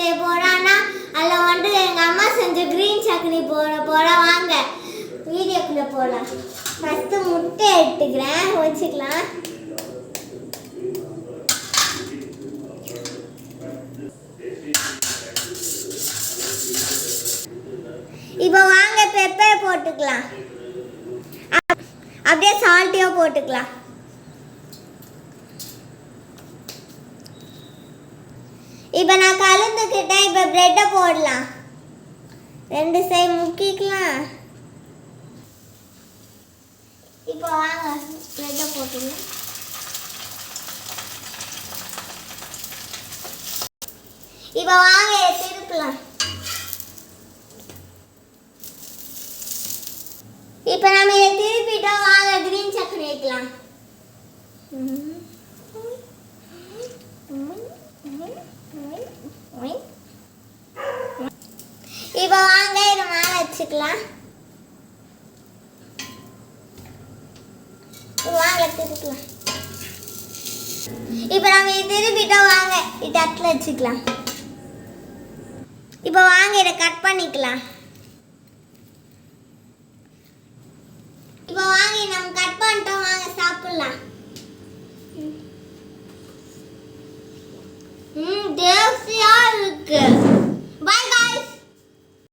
செய்ய போறான்னா அதில் வந்து எங்கள் அம்மா செஞ்ச க்ரீன் சட்னி போட வாங்க வீடியோக்குள்ளே போகலாம். ஃபஸ்ட்டு முட்டை எடுத்துக்கிறேன், வச்சுக்கலாம். இப்போ வாங்க பெப்பர் போட்டுக்கலாம், அப்படியே சால்ட்டையும் போட்டுக்கலாம். இப்போ நான் கலந்துக்கிட்டேன். இப்போ பிரெட்டை போடலாம், 2 சைடு முக்கிக்கலாம். இப்போ வாங்க பிரெட்டை போட்டுக்கலாம். இப்போ வாங்க திருப்பலாம். இப்போ நம்ம இதை திருப்பிட்டோம். வாங்க கிரீன் சட்னி வைக்கலாம். இப்போ வாங்க இதை மேலே வச்சுக்கலாம். வாங்க திருப்பலாம். இப்போ நம்ம இதை திருப்பிட்டோம். வாங்க இது தட்டில் வச்சுக்கலாம். இப்போ வாங்க இதை கட் பண்ணிக்கலாம். இப்போ வாங்க நம்ம கட் பண்ணிட்டோம். வாங்க